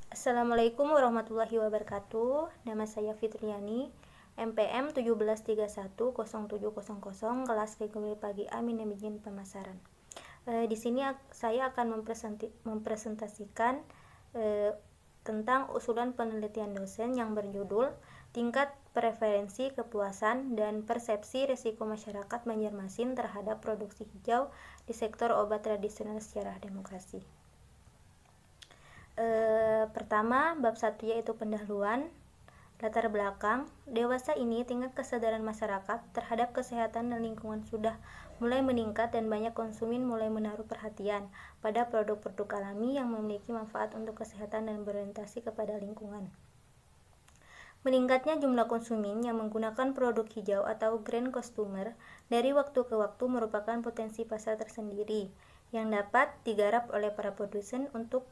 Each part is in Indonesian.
Assalamualaikum warahmatullahi wabarakatuh. Nama saya Fitriani, MPM 17310700, kelas Ekonomi Pagi A Manajemen Pemasaran. Di sini saya akan mempresentasikan tentang usulan penelitian dosen yang berjudul Tingkat Preferensi, Kepuasan, dan Persepsi Risiko Masyarakat Banjarmasin terhadap Produksi Hijau di Sektor Obat Tradisional Sejarah Demokrasi. Pertama, bab 1 yaitu pendahuluan. Latar belakang, dewasa ini tingkat kesadaran masyarakat terhadap kesehatan dan lingkungan sudah mulai meningkat dan banyak konsumen mulai menaruh perhatian pada produk-produk alami yang memiliki manfaat untuk kesehatan dan berorientasi kepada lingkungan. Meningkatnya jumlah konsumen yang menggunakan produk hijau atau green consumer dari waktu ke waktu merupakan potensi pasar tersendiri yang dapat digarap oleh para produsen untuk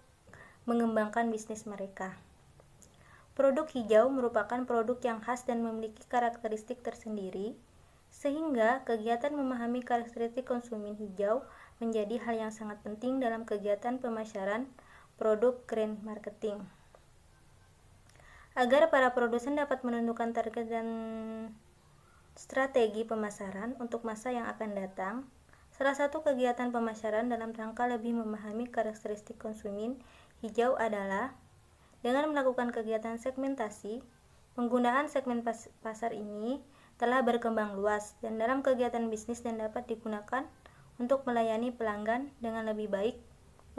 mengembangkan bisnis mereka. Produk hijau merupakan produk yang khas dan memiliki karakteristik tersendiri, sehingga kegiatan memahami karakteristik konsumen hijau menjadi hal yang sangat penting dalam kegiatan pemasaran produk green marketing. Agar para produsen dapat menentukan target dan strategi pemasaran untuk masa yang akan datang, salah satu kegiatan pemasaran dalam rangka lebih memahami karakteristik konsumen hijau adalah dengan melakukan kegiatan segmentasi. Penggunaan segmen pasar ini telah berkembang luas dan dalam kegiatan bisnis dan dapat digunakan untuk melayani pelanggan dengan lebih baik,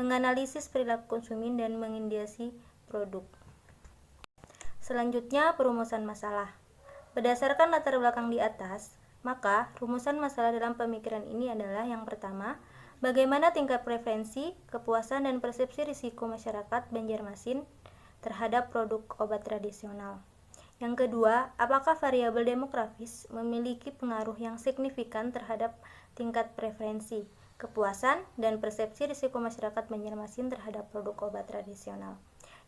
menganalisis perilaku konsumen dan mengindikasi produk. Selanjutnya, perumusan masalah. Berdasarkan latar belakang di atas, maka rumusan masalah dalam pemikiran ini adalah yang pertama, bagaimana tingkat preferensi, kepuasan, dan persepsi risiko masyarakat Banjarmasin terhadap produk obat tradisional. Yang kedua, apakah variabel demografis memiliki pengaruh yang signifikan terhadap tingkat preferensi, kepuasan, dan persepsi risiko masyarakat Banjarmasin terhadap produk obat tradisional.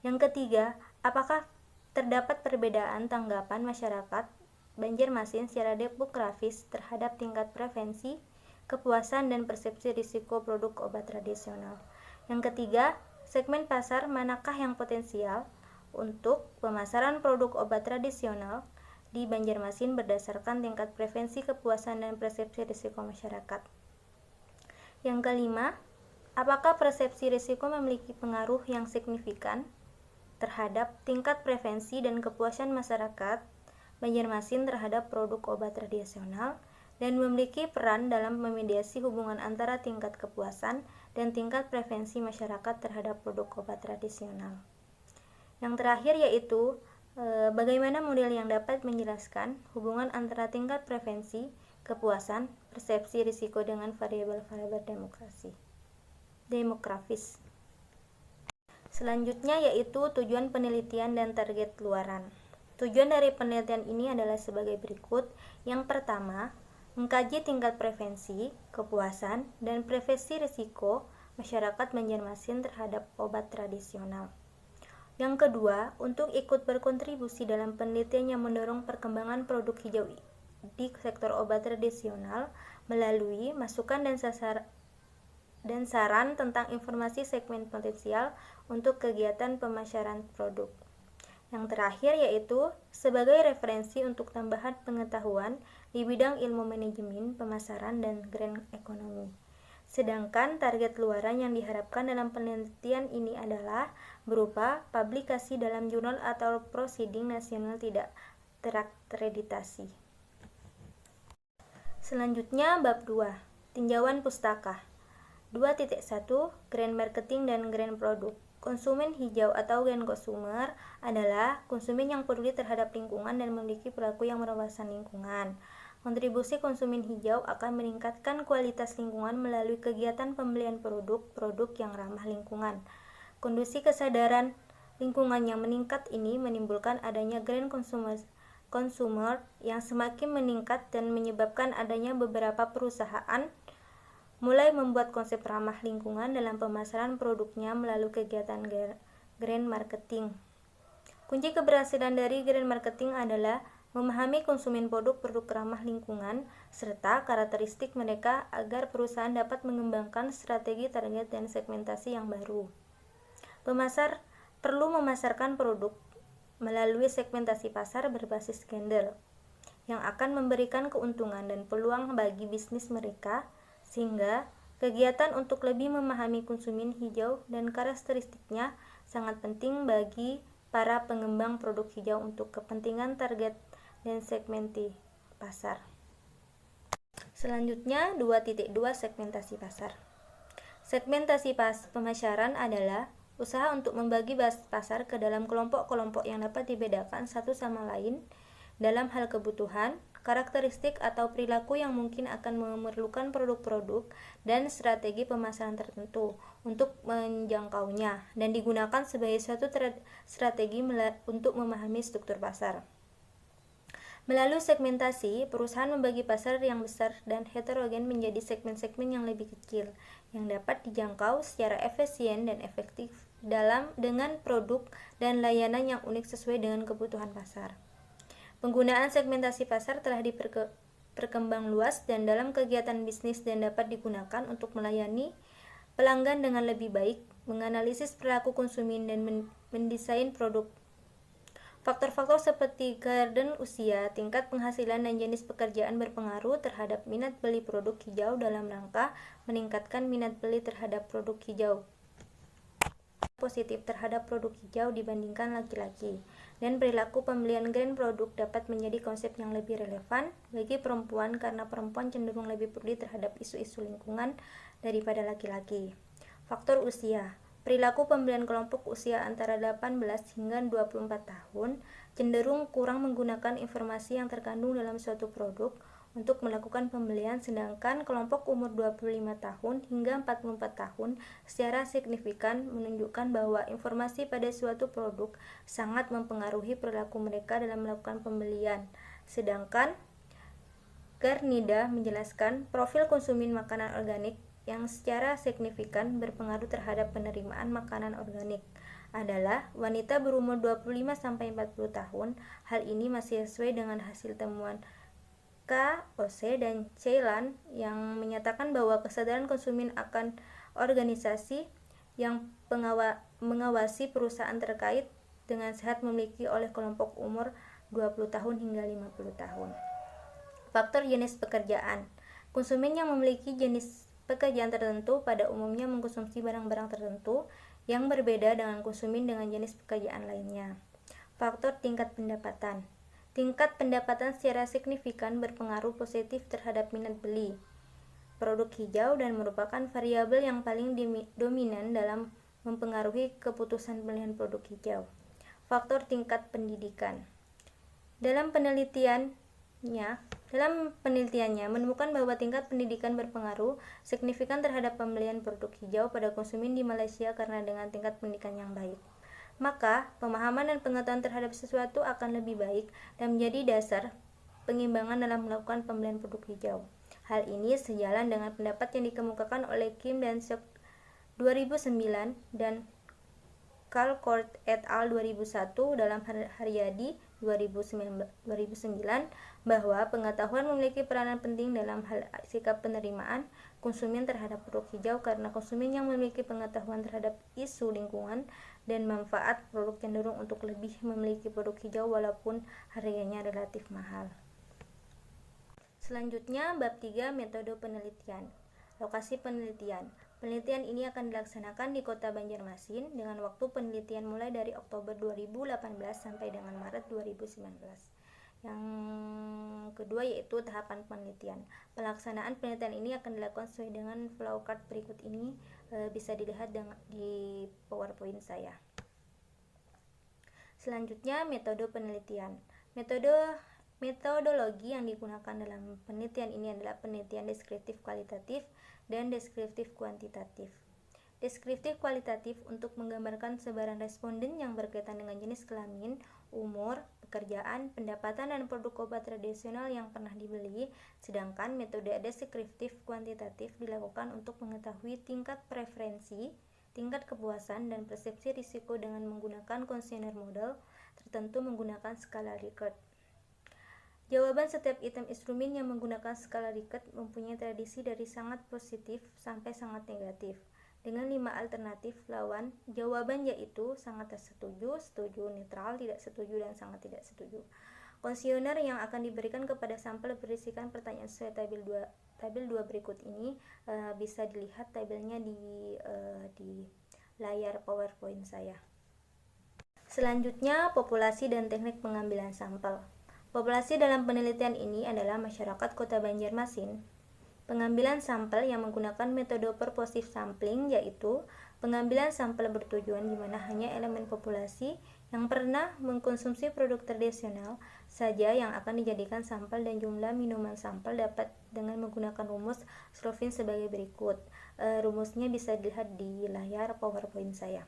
Yang ketiga, apakah terdapat perbedaan tanggapan masyarakat Banjarmasin secara demografis terhadap tingkat preferensi, kepuasan, dan persepsi risiko produk obat tradisional. Yang ketiga, segmen pasar manakah yang potensial untuk pemasaran produk obat tradisional di Banjarmasin berdasarkan tingkat preferensi, kepuasan, dan persepsi risiko masyarakat. Yang kelima, apakah persepsi risiko memiliki pengaruh yang signifikan terhadap tingkat preferensi dan kepuasan masyarakat Banjarmasin terhadap produk obat tradisional dan memiliki peran dalam memediasi hubungan antara tingkat kepuasan dan tingkat preferensi masyarakat terhadap produk obat tradisional. Yang terakhir yaitu bagaimana model yang dapat menjelaskan hubungan antara tingkat preferensi, kepuasan, persepsi risiko dengan variabel-variabel demografis. Selanjutnya yaitu tujuan penelitian dan target luaran. Tujuan dari penelitian ini adalah sebagai berikut. Yang pertama, mengkaji tingkat preferensi, kepuasan, dan preferensi risiko masyarakat Banjarmasin terhadap obat tradisional. Yang kedua, untuk ikut berkontribusi dalam penelitian yang mendorong perkembangan produk hijau di sektor obat tradisional melalui masukan dan saran tentang informasi segmen potensial untuk kegiatan pemasaran produk. Yang terakhir yaitu sebagai referensi untuk tambahan pengetahuan di bidang ilmu manajemen, pemasaran, dan green economy. Sedangkan target luaran yang diharapkan dalam penelitian ini adalah berupa publikasi dalam jurnal atau proceeding nasional tidak terakreditasi. Selanjutnya bab 2, tinjauan pustaka. 2.1 Green Marketing dan Green Product. Konsumen hijau atau green consumer adalah konsumen yang peduli terhadap lingkungan dan memiliki perilaku yang berwawasan lingkungan. Kontribusi konsumen hijau akan meningkatkan kualitas lingkungan melalui kegiatan pembelian produk-produk yang ramah lingkungan. Kondisi kesadaran lingkungan yang meningkat ini menimbulkan adanya green consumer yang semakin meningkat dan menyebabkan adanya beberapa perusahaan mulai membuat konsep ramah lingkungan dalam pemasaran produknya melalui kegiatan green marketing. Kunci keberhasilan dari green marketing adalah memahami konsumen produk-produk ramah lingkungan serta karakteristik mereka agar perusahaan dapat mengembangkan strategi target dan segmentasi yang baru. perlu memasarkan produk melalui segmentasi pasar berbasis gender yang akan memberikan keuntungan dan peluang bagi bisnis mereka, sehingga kegiatan untuk lebih memahami konsumen hijau dan karakteristiknya sangat penting bagi para pengembang produk hijau untuk kepentingan target dan segmentasi pasar. Selanjutnya 2.2 segmentasi pasar. Segmentasi pemasaran adalah usaha untuk membagi pasar ke dalam kelompok-kelompok yang dapat dibedakan satu sama lain dalam hal kebutuhan, karakteristik atau perilaku yang mungkin akan memerlukan produk-produk dan strategi pemasaran tertentu untuk menjangkaunya dan digunakan sebagai suatu strategi untuk memahami struktur pasar. Melalui segmentasi, perusahaan membagi pasar yang besar dan heterogen menjadi segmen-segmen yang lebih kecil, yang dapat dijangkau secara efisien dan efektif dengan produk dan layanan yang unik sesuai dengan kebutuhan pasar. Penggunaan segmentasi pasar telah diperkembang luas dan dalam kegiatan bisnis dan dapat digunakan untuk melayani pelanggan dengan lebih baik, menganalisis perilaku konsumen dan mendesain produk. Faktor-faktor seperti garden usia, tingkat penghasilan, dan jenis pekerjaan berpengaruh terhadap minat beli produk hijau dalam rangka meningkatkan minat beli terhadap produk hijau positif terhadap produk hijau dibandingkan laki-laki, dan perilaku pembelian grand produk dapat menjadi konsep yang lebih relevan bagi perempuan karena perempuan cenderung lebih peduli terhadap isu-isu lingkungan daripada laki-laki. Faktor usia. Perilaku pembelian kelompok usia antara 18 hingga 24 tahun cenderung kurang menggunakan informasi yang terkandung dalam suatu produk untuk melakukan pembelian, sedangkan kelompok umur 25 tahun hingga 44 tahun secara signifikan menunjukkan bahwa informasi pada suatu produk sangat mempengaruhi perilaku mereka dalam melakukan pembelian. Sedangkan Garnida menjelaskan profil konsumen makanan organik yang secara signifikan berpengaruh terhadap penerimaan makanan organik adalah wanita berumur 25-40 tahun. Hal ini masih sesuai dengan hasil temuan KOC dan Ceylan yang menyatakan bahwa kesadaran konsumen akan organisasi yang mengawasi perusahaan terkait dengan sehat memiliki oleh kelompok umur 20 tahun hingga 50 tahun. Faktor jenis pekerjaan. Konsumen yang memiliki jenis pekerjaan tertentu pada umumnya mengkonsumsi barang-barang tertentu yang berbeda dengan konsumen dengan jenis pekerjaan lainnya. Faktor tingkat pendapatan. Tingkat pendapatan secara signifikan berpengaruh positif terhadap minat beli produk hijau dan merupakan variabel yang paling dominan dalam mempengaruhi keputusan pilihan produk hijau. Faktor tingkat pendidikan. Dalam penelitiannya menemukan bahwa tingkat pendidikan berpengaruh signifikan terhadap pembelian produk hijau pada konsumen di Malaysia karena dengan tingkat pendidikan yang baik, maka pemahaman dan pengetahuan terhadap sesuatu akan lebih baik dan menjadi dasar pengimbangan dalam melakukan pembelian produk hijau. Hal ini sejalan dengan pendapat yang dikemukakan oleh Kim dan Seok 2009 dan Calcourt et al. 2001 dalam Haryadi 2009 bahwa pengetahuan memiliki peranan penting dalam hal sikap penerimaan konsumen terhadap produk hijau karena konsumen yang memiliki pengetahuan terhadap isu lingkungan dan manfaat produk cenderung untuk lebih memiliki produk hijau walaupun harganya relatif mahal. Selanjutnya bab 3 metode penelitian. Lokasi penelitian. Penelitian ini akan dilaksanakan di Kota Banjarmasin dengan waktu penelitian mulai dari Oktober 2018 sampai dengan Maret 2019. Yang kedua yaitu tahapan penelitian. Pelaksanaan penelitian ini akan dilakukan sesuai dengan flowchart berikut ini, bisa dilihat di PowerPoint saya. Selanjutnya metode penelitian. Metodologi yang digunakan dalam penelitian ini adalah penelitian deskriptif kualitatif dan deskriptif kuantitatif. Deskriptif kualitatif untuk menggambarkan sebaran responden yang berkaitan dengan jenis kelamin, umur, pekerjaan, pendapatan, dan produk obat tradisional yang pernah dibeli, sedangkan metode deskriptif kuantitatif dilakukan untuk mengetahui tingkat preferensi, tingkat kepuasan, dan persepsi risiko dengan menggunakan kuesioner model tertentu menggunakan skala Likert. Jawaban setiap item instrumen yang menggunakan skala Likert mempunyai tradisi dari sangat positif sampai sangat negatif. dengan 5 alternatif lawan jawaban, yaitu sangat setuju, setuju, netral, tidak setuju, dan sangat tidak setuju. Kuesioner yang akan diberikan kepada sampel berisikan pertanyaan sesuai tabel 2 berikut ini. Bisa dilihat tabelnya di layar PowerPoint saya. Selanjutnya, populasi dan teknik pengambilan sampel. Populasi dalam penelitian ini adalah masyarakat Kota Banjarmasin. Pengambilan sampel yang menggunakan metode purposive sampling, yaitu pengambilan sampel bertujuan di mana hanya elemen populasi yang pernah mengkonsumsi produk tradisional saja yang akan dijadikan sampel, dan jumlah minuman sampel dapat dengan menggunakan rumus Slovin sebagai berikut. Rumusnya bisa dilihat di layar PowerPoint saya.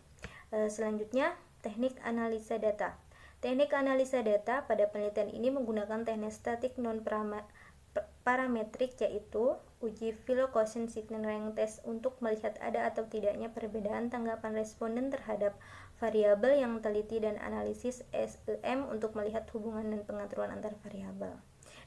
Selanjutnya, teknik analisa data. Teknik analisa data pada penelitian ini menggunakan teknik statik non-parametrik, yaitu uji Philo Quotient Signal Rank Test untuk melihat ada atau tidaknya perbedaan tanggapan responden terhadap variabel yang teliti, dan analisis SEM untuk melihat hubungan dan pengaturan antar variabel.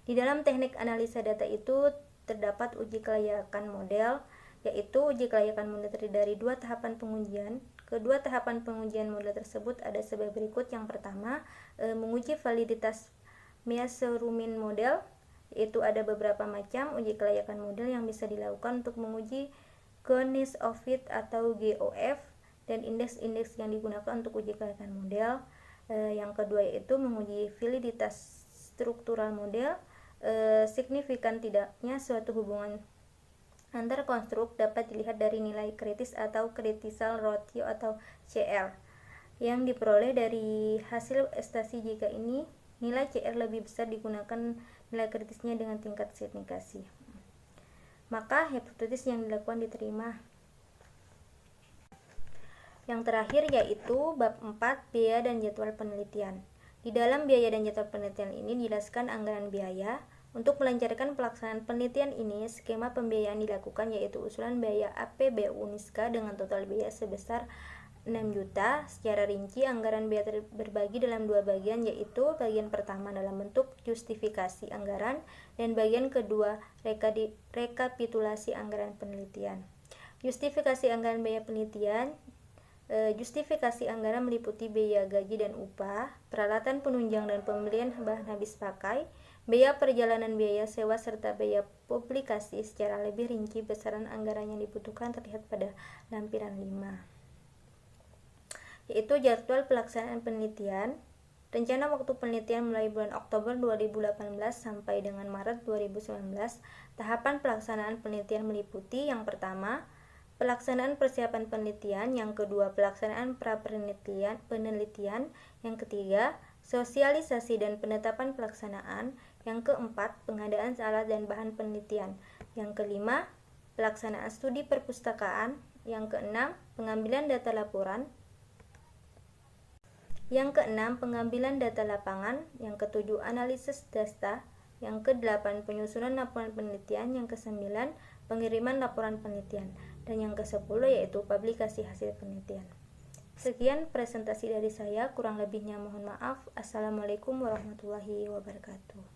Di dalam teknik analisa data itu terdapat uji kelayakan model, yaitu uji kelayakan model terdiri dari 2 tahapan pengujian. Kedua tahapan pengujian model tersebut ada sebagai berikut. Yang pertama, menguji validitas Measurement model, yaitu ada beberapa macam uji kelayakan model yang bisa dilakukan untuk menguji Goodness of Fit atau GOF, dan indeks-indeks yang digunakan untuk uji kelayakan model. Yang kedua yaitu menguji validitas struktural model. Signifikan tidaknya suatu hubungan antar konstruk dapat dilihat dari nilai kritis atau critical ratio atau CR yang diperoleh dari hasil estasi. Jika ini nilai CR lebih besar, digunakan nilai kritisnya dengan tingkat signifikasi, maka hipotesis yang dilakukan diterima. Yang terakhir yaitu bab 4, biaya dan jadwal penelitian. Di dalam biaya dan jadwal penelitian ini dijelaskan anggaran biaya. Untuk melancarkan pelaksanaan penelitian ini, skema pembiayaan dilakukan, yaitu usulan biaya APBU Niska dengan total biaya sebesar 6 juta. Secara rinci, anggaran biaya terbagi dalam 2 bagian, yaitu bagian pertama dalam bentuk justifikasi anggaran, dan bagian kedua rekapitulasi anggaran penelitian. Justifikasi anggaran biaya penelitian. Justifikasi anggaran meliputi biaya gaji dan upah, peralatan penunjang dan pembelian bahan habis pakai, biaya perjalanan, biaya sewa, serta biaya publikasi. Secara lebih rinci, besaran anggaran yang dibutuhkan terlihat pada lampiran 5, yaitu jadwal pelaksanaan penelitian. Rencana waktu penelitian mulai bulan Oktober 2018 sampai dengan Maret 2019. Tahapan pelaksanaan penelitian meliputi: yang pertama, pelaksanaan persiapan penelitian, yang kedua, pelaksanaan pra-penelitian, yang ketiga, sosialisasi dan penetapan pelaksanaan, yang keempat, pengadaan alat dan bahan penelitian, yang kelima, pelaksanaan studi perpustakaan, yang keenam, pengambilan data laporan, yang keenam, pengambilan data lapangan, yang ketujuh, analisis data, yang kedelapan, penyusunan laporan penelitian, yang kesembilan, pengiriman laporan penelitian, dan yang ke-10 yaitu publikasi hasil penelitian. Sekian presentasi dari saya, kurang lebihnya mohon maaf. Assalamualaikum warahmatullahi wabarakatuh.